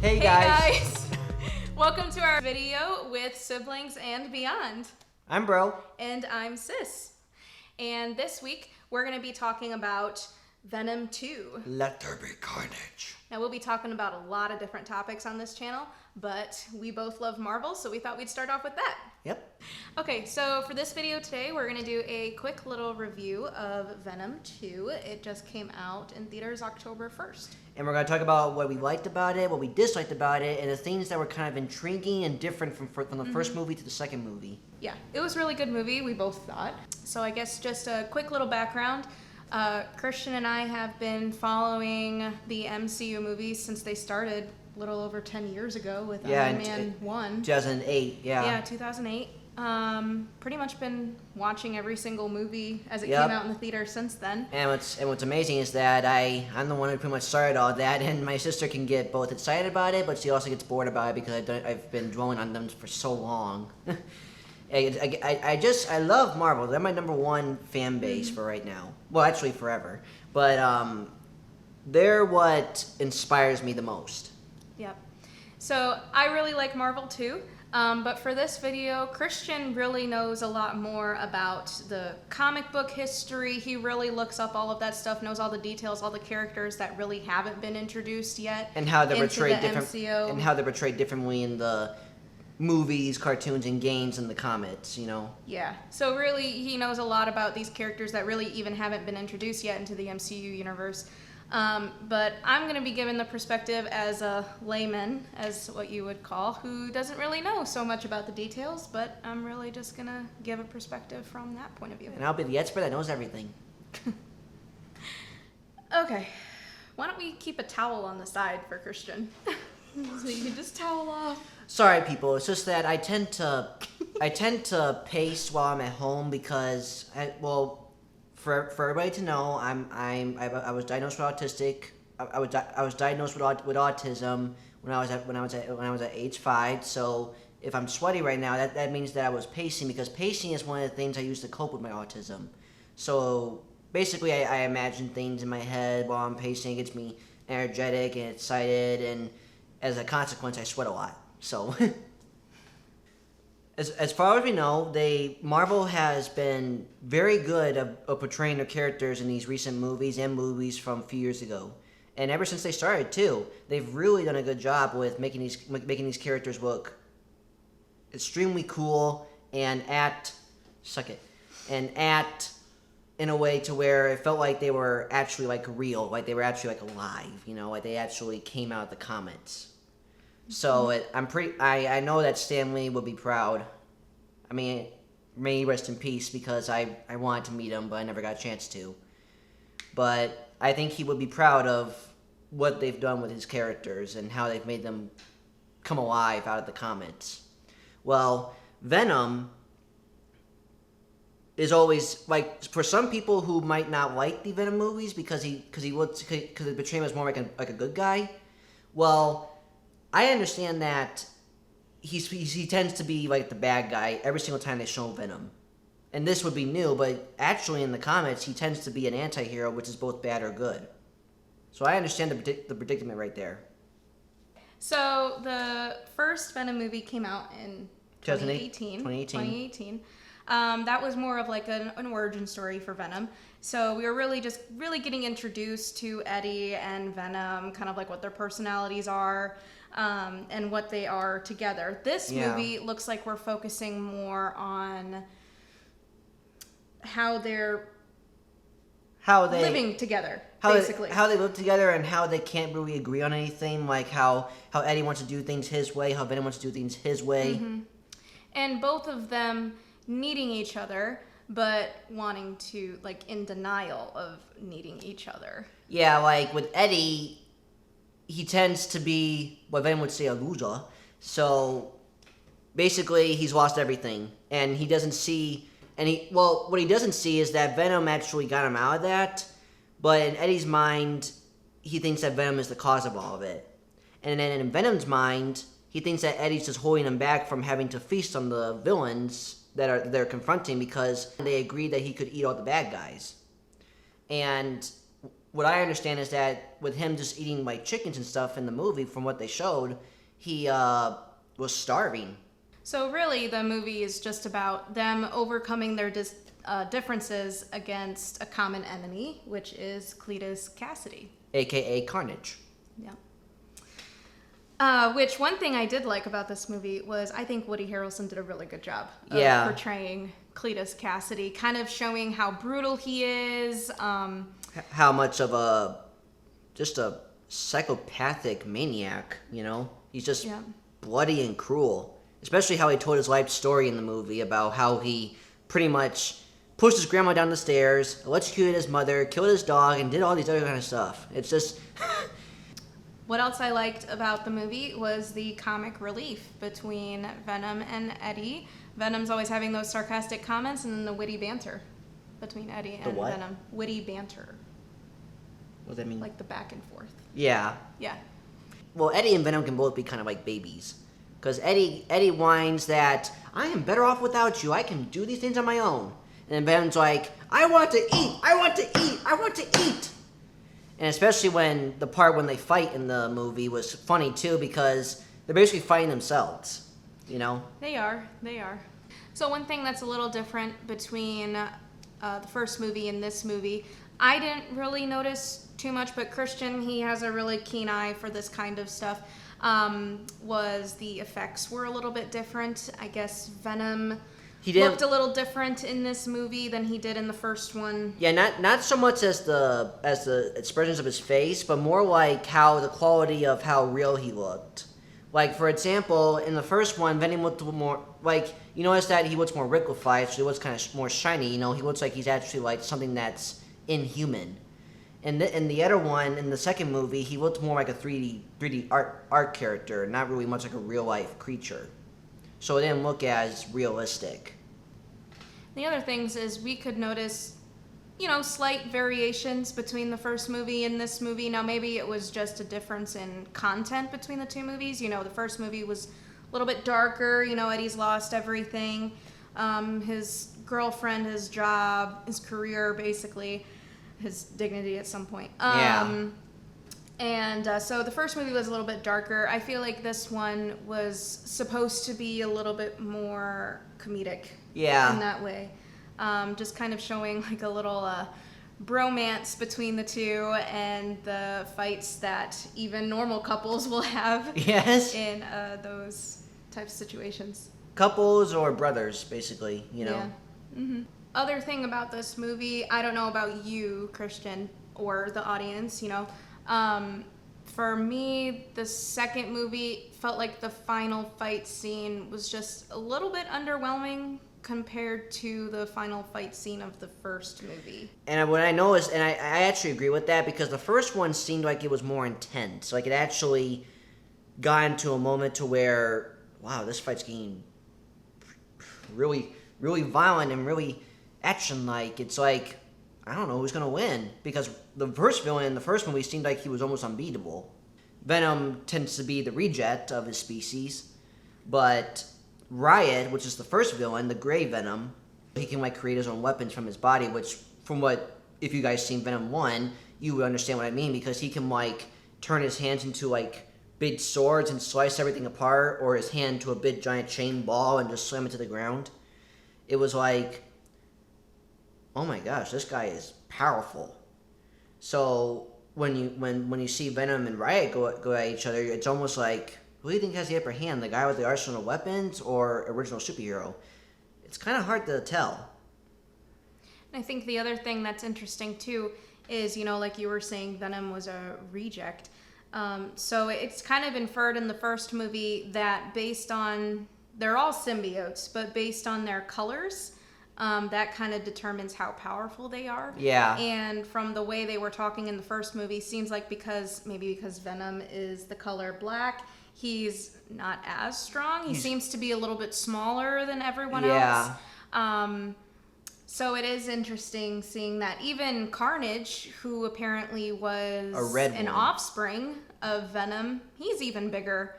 Hey guys! Welcome to our video with Siblings and Beyond. I'm Bro. And I'm Sis. And this week, we're going to be talking about Venom 2. Let there be carnage. Now, we'll be talking about a lot of different topics on this channel, but we both love Marvel, so we thought we'd start off with that. Yep. Okay, so for this video today, we're going to do a quick little review of Venom 2. It just came out in theaters October 1st. And we're going to talk about what we liked about it, what we disliked about it, and the things that were kind of intriguing and different from the first movie to the second movie. Yeah, it was a really good movie, we both thought. So I guess just a quick little background. Christian and I have been following the MCU movies since they started a little over 10 years ago with Iron Man 1. 2008, yeah. Yeah, 2008. Pretty much been watching every single movie as it came out in the theater since then. And what's amazing is that I'm the one who pretty much started all that, and my sister can get both excited about it, but she also gets bored about it because I've been dwelling on them for so long. I love Marvel. They're my number one fan base for right now. Well, actually forever. But they're what inspires me the most. Yep. So I really like Marvel too. But for this video, Christian really knows a lot more about the comic book history. He really looks up all of that stuff, knows all the details, all the characters that really haven't been introduced yet. And how they're portrayed MCU. And how they're portrayed differently in the movies, cartoons, and games and the comics, you know? Yeah. So really, he knows a lot about these characters that really even haven't been introduced yet into the MCU universe. But I'm going to be given the perspective as a layman, as what you would call, who doesn't really know so much about the details, but I'm really just going to give a perspective from that point of view. And I'll be the expert that knows everything. Okay. Why don't we keep a towel on the side for Christian? So you can just towel off. Sorry, people. It's just that I tend to pace while I'm at home because, for everybody to know, I was diagnosed with autistic. I was diagnosed with autism when I was at age 5. So if I'm sweaty right now, that means that I was pacing, because pacing is one of the things I use to cope with my autism. So basically, I imagine things in my head while I'm pacing. It gets me energetic and excited, and as a consequence, I sweat a lot. So, as far as we know, Marvel has been very good of portraying their characters in these recent movies and movies from a few years ago. And ever since they started, too, they've really done a good job with making these characters look extremely cool and act in a way to where it felt like they were actually like real, like they were actually like alive, you know, like they actually came out of the comics. So I know that Stan Lee would be proud. I mean, may he rest in peace, because I wanted to meet him, but I never got a chance to. But I think he would be proud of what they've done with his characters and how they've made them come alive out of the comics. Well, Venom is always, like, for some people who might not like the Venom movies because they portray him as more like a good guy. Well, I understand that he tends to be like the bad guy every single time they show Venom. And this would be new, but actually in the comics, he tends to be an anti-hero, which is both bad or good. So I understand the predicament right there. So the first Venom movie came out in 2018. That was more of like an origin story for Venom. So we were really getting introduced to Eddie and Venom, kind of like what their personalities are, and what they are together. This movie looks like we're focusing more on how they're living together, basically. How they live together and how they can't really agree on anything, like how Eddie wants to do things his way, how Venom wants to do things his way. Mm-hmm. And both of them needing each other, but wanting to, like, in denial of needing each other. Yeah, like with Eddie, he tends to be what Venom would say, a loser. So basically, he's lost everything, and he doesn't see what he doesn't see is that Venom actually got him out of that. But in Eddie's mind, he thinks that Venom is the cause of all of it, and then in Venom's mind, he thinks that Eddie's just holding him back from having to feast on the villains that they're confronting, because they agreed that he could eat all the bad guys. And what I understand is that with him just eating like chickens and stuff in the movie, from what they showed, he was starving. So really, the movie is just about them overcoming their differences against a common enemy, which is Cletus Cassidy, AKA Carnage. Yeah. Which one thing I did like about this movie was I think Woody Harrelson did a really good job of portraying Cletus Cassidy, kind of showing how brutal he is. How much of just a psychopathic maniac, you know? He's just bloody and cruel. Especially how he told his life story in the movie about how he pretty much pushed his grandma down the stairs, electrocuted his mother, killed his dog, and did all these other kind of stuff. It's just... What else I liked about the movie was the comic relief between Venom and Eddie. Venom's always having those sarcastic comments, and then the witty banter between Eddie and Venom. Witty banter. What does that mean? Like the back and forth. Yeah. Yeah. Well, Eddie and Venom can both be kind of like babies. Because Eddie whines that, I am better off without you. I can do these things on my own. And then Venom's like, I want to eat. I want to eat. I want to eat. And especially when the part when they fight in the movie was funny too, because they're basically fighting themselves, you know? They are. So one thing that's a little different between the first movie and this movie, I didn't really notice too much, but Christian, he has a really keen eye for this kind of stuff, was the effects were a little bit different. I guess Venom... He looked a little different in this movie than he did in the first one. Yeah, not so much as the expressions of his face, but more like how the quality of how real he looked. Like, for example, in the first one, Venom looked a little more, like, you notice that he looks more liquefied, so he looks kind of more shiny, you know? He looks like he's actually, like, something that's inhuman. And in the other one, in the second movie, he looked more like a 3D art character, not really much like a real-life creature. So it didn't look as realistic. The other things is we could notice, you know, slight variations between the first movie and this movie. Now, maybe it was just a difference in content between the two movies. You know, the first movie was a little bit darker. You know, Eddie's lost everything. His girlfriend, his job, his career, basically. His dignity at some point. And so the first movie was a little bit darker. I feel like this one was supposed to be a little bit more comedic in that way. Just kind of showing like a little bromance between the two and the fights that even normal couples will have in those types of situations. Couples or brothers, basically, you know. Yeah. Mm-hmm. Other thing about this movie, I don't know about you, Christian, or the audience, you know. For me, the second movie felt like the final fight scene was just a little bit underwhelming compared to the final fight scene of the first movie. And what I noticed, and I actually agree with that, because the first one seemed like it was more intense. Like it actually got into a moment to where, wow, this fight's getting really, really violent and really action-like. It's like, I don't know who's going to win, because the first villain in the first movie seemed like he was almost unbeatable. Venom tends to be the reject of his species, but Riot, which is the first villain, the gray Venom, he can like create his own weapons from his body, which from what, if you guys seen Venom 1, you would understand what I mean, because he can like turn his hands into like big swords and slice everything apart, or his hand to a big giant chain ball and just slam it to the ground. It was like, oh my gosh, this guy is powerful. So when you see Venom and Riot go at each other, it's almost like, who do you think has the upper hand, the guy with the arsenal of weapons or original superhero? It's kind of hard to tell. I think the other thing that's interesting too is, you know, like you were saying, Venom was a reject. So it's kind of inferred in the first movie that based on, they're all symbiotes, but based on their colors, that kind of determines how powerful they are. Yeah. And from the way they were talking in the first movie, seems like because Venom is the color black, he's not as strong. He seems to be a little bit smaller than everyone else. So it is interesting seeing that even Carnage, who apparently was an offspring of Venom, he's even bigger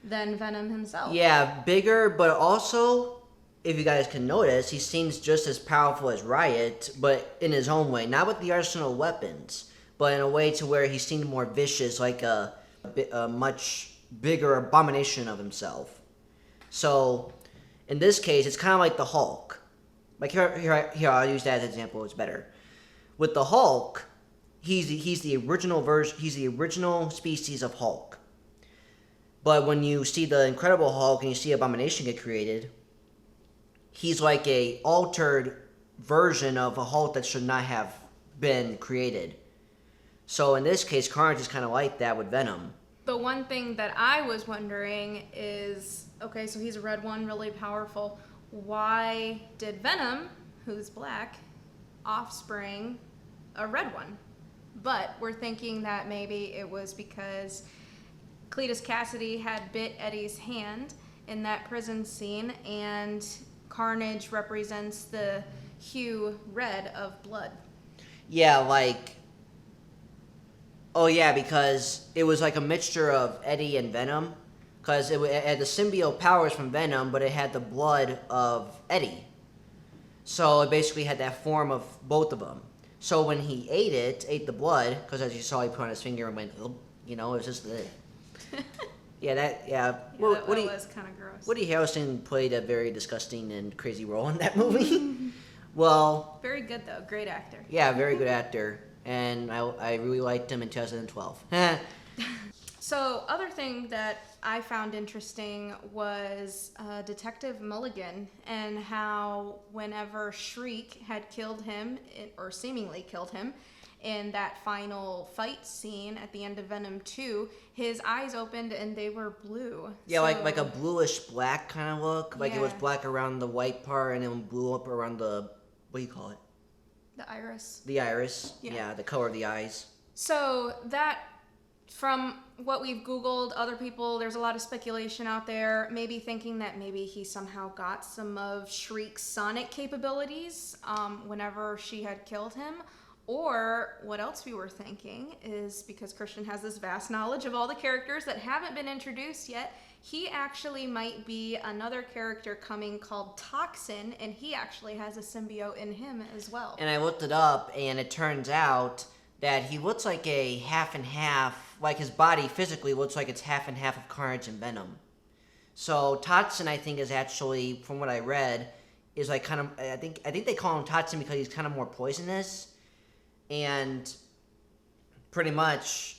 than Venom himself. Yeah, bigger, but also, if you guys can notice, he seems just as powerful as Riot, but in his own way. Not with the arsenal of weapons, but in a way to where he seemed more vicious, like a much bigger abomination of himself. So, in this case, it's kind of like the Hulk. Like here, I'll use that as an example. It's better. With the Hulk, he's the original version. He's the original species of Hulk. But when you see the Incredible Hulk and you see Abomination get created, he's like a altered version of a Hulk that should not have been created. So in this case, Carnage is kind of like that with Venom. The one thing that I was wondering is, okay, so he's a red one, really powerful. Why did Venom, who's black, offspring a red one? But we're thinking that maybe it was because Cletus Cassidy had bit Eddie's hand in that prison scene, and Carnage represents the hue red of blood. Yeah, like... Oh yeah, because it was like a mixture of Eddie and Venom. Because it had the symbiote powers from Venom, but it had the blood of Eddie. So it basically had that form of both of them. So when he ate the blood, because as you saw, he put on his finger and went, you know, it was just the... Yeah, that was kind of gross. Woody Harrelson played a very disgusting and crazy role in that movie. Well... Very good, though. Great actor. Yeah, very good actor. And I really liked him in 2012. So, other thing that I found interesting was Detective Mulligan, and how whenever Shriek had killed him, or seemingly killed him, in that final fight scene at the end of Venom 2, his eyes opened and they were blue. Yeah, so, like a bluish black kind of look. Like it was black around the white part and then blue up around the, what do you call it? The iris. The iris. Yeah, the color of the eyes. So that, from what we've Googled, other people, there's a lot of speculation out there, maybe thinking that maybe he somehow got some of Shriek's sonic capabilities whenever she had killed him. Or what else we were thinking is, because Christian has this vast knowledge of all the characters that haven't been introduced yet, he actually might be another character coming called Toxin, and he actually has a symbiote in him as well. And I looked it up, and it turns out that he looks like a half and half, like his body physically looks like it's half and half of Carnage and Venom. So Toxin, I think, is actually, from what I read, is like kind of, I think they call him Toxin because he's kind of more poisonous. And pretty much,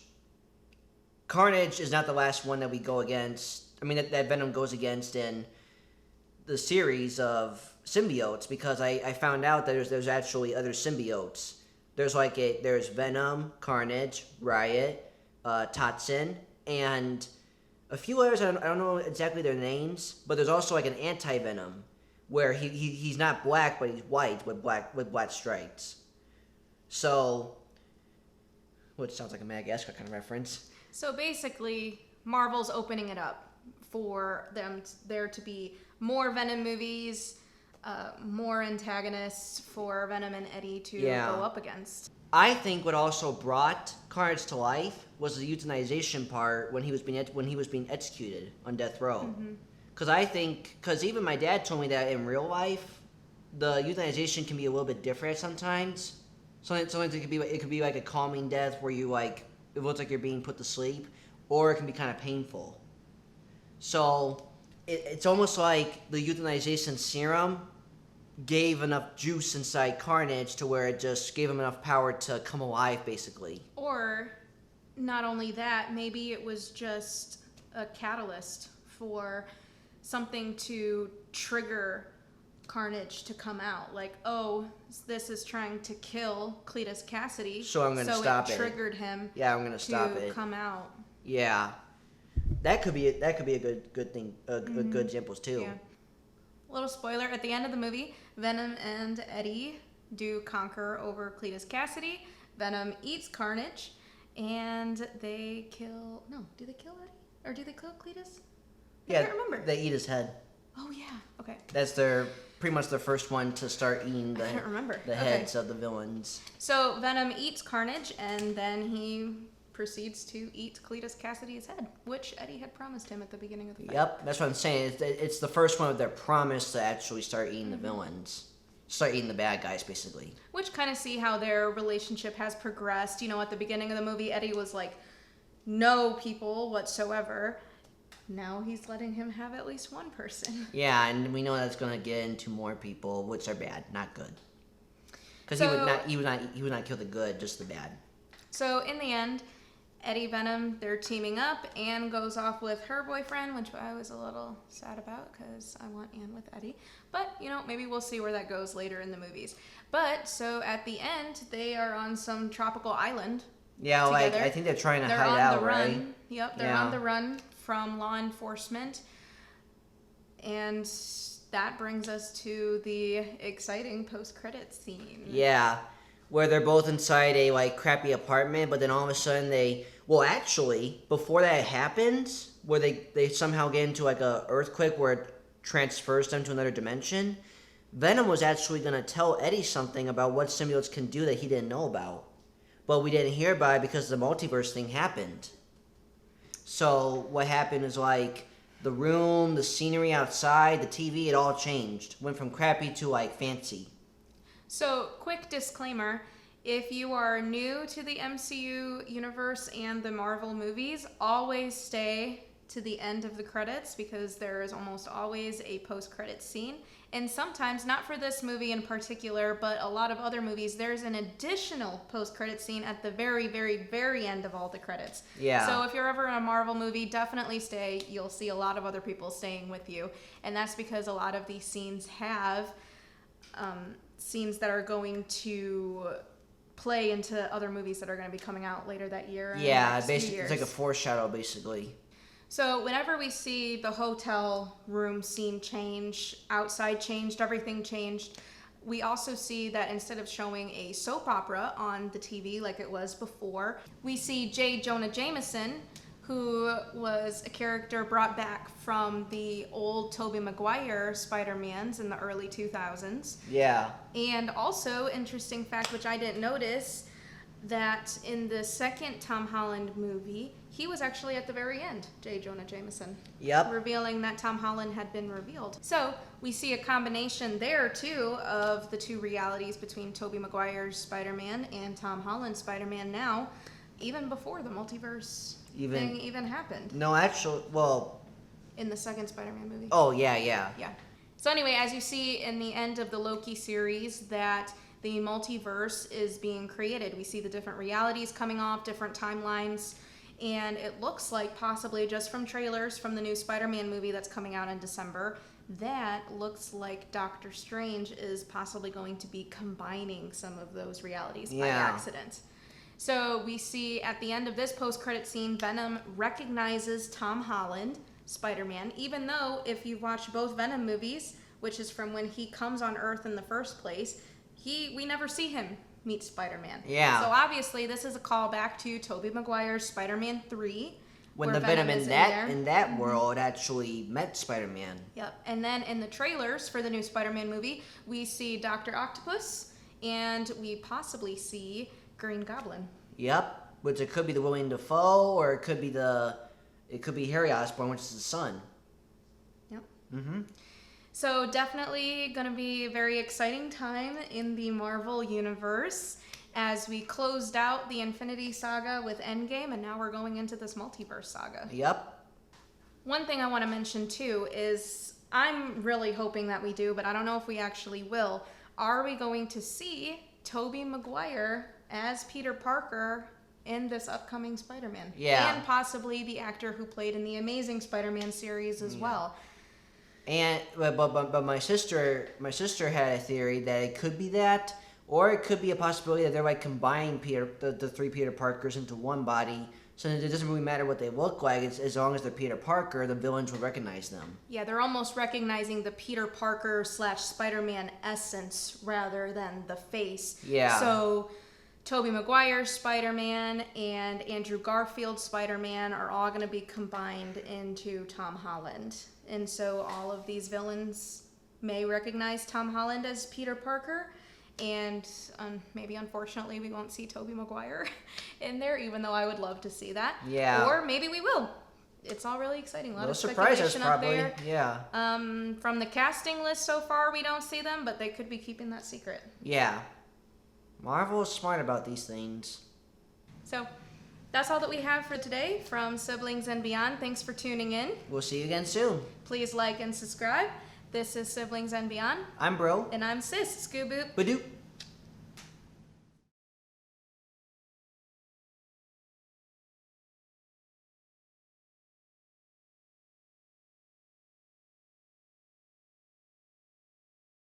Carnage is not the last one that we go against. I mean, that Venom goes against in the series of symbiotes, because I found out that there's actually other symbiotes. There's Venom, Carnage, Riot, Toxin, and a few others. I don't know exactly their names, but there's also like an anti-Venom where he's not black, but he's white with black stripes. So, which sounds like a Madagascar kind of reference. So basically, Marvel's opening it up for there to be more Venom movies, more antagonists for Venom and Eddie to go up against. I think what also brought Carnage to life was the euthanization part when he was being executed on death row. Because even my dad told me that in real life, the euthanization can be a little bit different sometimes. Sometimes it could be like a calming death where you it looks like you're being put to sleep, or it can be kind of painful. So it's almost like the euthanization serum gave enough juice inside Carnage to where it just gave him enough power to come alive, basically. Or not only that, maybe it was just a catalyst for something to trigger Carnage to come out. Like, oh, this is trying to kill Cletus Cassidy, so I'm going to stop it. So it triggered him. Yeah, I'm going to stop it. Come out. Yeah, that could be a good thing. Good examples too. Yeah. Little spoiler: at the end of the movie, Venom and Eddie do conquer over Cletus Cassidy. Venom eats Carnage, and they kill. No, do they kill Eddie or do they kill Cletus? I can't remember. They eat his head. Oh yeah. Okay. That's pretty much their first one to start eating the heads of the villains. So Venom eats Carnage, and then he proceeds to eat Cletus Cassidy's head, which Eddie had promised him at the beginning of the fight. Yep, that's what I'm saying. It's the first one of their promise to actually start eating the villains. start eating the bad guys, basically. Which kind of see how their relationship has progressed. You know, at the beginning of the movie, Eddie was like, no people whatsoever. Now he's letting him have at least one person. Yeah, and we know that's going to get into more people, which are bad, not good. Because he would not kill the good, just the bad. So in the end, Eddie, Venom, they're teaming up. Anne goes off with her boyfriend, which I was a little sad about because I want Anne with Eddie. But, you know, maybe we'll see where that goes later in the movies. But, so at the end, they are on some tropical island. Yeah, together. like, I think they're trying to they're hide on out, the right? run. Yep, they're on the run from law enforcement. And that brings us to the exciting post-credits scene. Yeah, where they're both inside a, like, crappy apartment, but then all of a sudden they... Well, actually, before that happens, where they somehow get into, like, a earthquake where it transfers them to another dimension, Venom was actually going to tell Eddie something about what symbiotes can do that he didn't know about. But we didn't hear about it because the multiverse thing happened. So what happened is, like, the room, the scenery outside, the TV, it all changed. Went from crappy to, like, fancy. So, quick disclaimer, if you are new to the MCU universe and the Marvel movies, always stay to the end of the credits because there is almost always a post-credits scene. And sometimes, not for this movie in particular, but a lot of other movies, there's an additional post-credit scene at the very, very, very end of all the credits. Yeah. So if you're ever in a Marvel movie, definitely stay. You'll see a lot of other people staying with you. And that's because a lot of these scenes have scenes that are going to play into other movies that are going to be coming out later that year. Yeah, basically, it's like a foreshadow, basically. So whenever we see the hotel room scene change, outside changed, everything changed, we also see that instead of showing a soap opera on the TV like it was before, we see J. Jonah Jameson, who was a character brought back from the old Tobey Maguire Spider-Mans in the early 2000s. Yeah. And also, interesting fact, which I didn't notice, that in the second Tom Holland movie, he was actually at the very end, J. Jonah Jameson. Yep. Revealing that Tom Holland had been revealed. So we see a combination there, too, of the two realities between Tobey Maguire's Spider-Man and Tom Holland's Spider-Man now, even before the multiverse thing even happened. No, actually, well... In the second Spider-Man movie. Oh, yeah. Yeah. So anyway, as you see in the end of the Loki series, that the multiverse is being created. We see the different realities coming off, different timelines, and it looks like possibly just from trailers from the new Spider-Man movie that's coming out in December, that looks like Doctor Strange is possibly going to be combining some of those realities by accident. So we see at the end of this post-credit scene, Venom recognizes Tom Holland, Spider-Man, even though if you've watched both Venom movies, which is from when he comes on Earth in the first place, we never see him meet Spider-Man. Yeah. So obviously this is a callback to Tobey Maguire's Spider-Man 3. When the Venom in that world actually met Spider-Man. Yep. And then in the trailers for the new Spider-Man movie, we see Dr. Octopus and we possibly see Green Goblin. Yep. Which it could be the William Dafoe or it could be Harry Osborn, which is his son. Yep. Mm-hmm. So definitely going to be a very exciting time in the Marvel Universe as we closed out the Infinity Saga with Endgame, and now we're going into this multiverse saga. Yep. One thing I want to mention too is I'm really hoping that we do, but I don't know if we actually will. Are we going to see Tobey Maguire as Peter Parker in this upcoming Spider-Man? Yeah. And possibly the actor who played in the Amazing Spider-Man series as well. And but my sister had a theory that it could be that, or it could be a possibility that they're like combining the three Peter Parkers into one body, so that it doesn't really matter what they look like. It's, as long as they're Peter Parker, the villains will recognize them. Yeah, they're almost recognizing the Peter Parker / Spider-Man essence rather than the face. Yeah. So Tobey Maguire's Spider-Man and Andrew Garfield's Spider-Man are all going to be combined into Tom Holland. And so all of these villains may recognize Tom Holland as Peter Parker. And maybe, unfortunately, we won't see Tobey Maguire in there, even though I would love to see that. Yeah. Or maybe we will. it's all really exciting. A lot No of surprises, speculation up probably. there. Yeah. From the casting list so far, we don't see them, but they could be keeping that secret. Yeah. Marvel is smart about these things. So that's all that we have for today from Siblings and Beyond. Thanks for tuning in. We'll see you again soon. Please like and subscribe. This is Siblings and Beyond. I'm Bro. And I'm Sis. Scooboop. Badoop.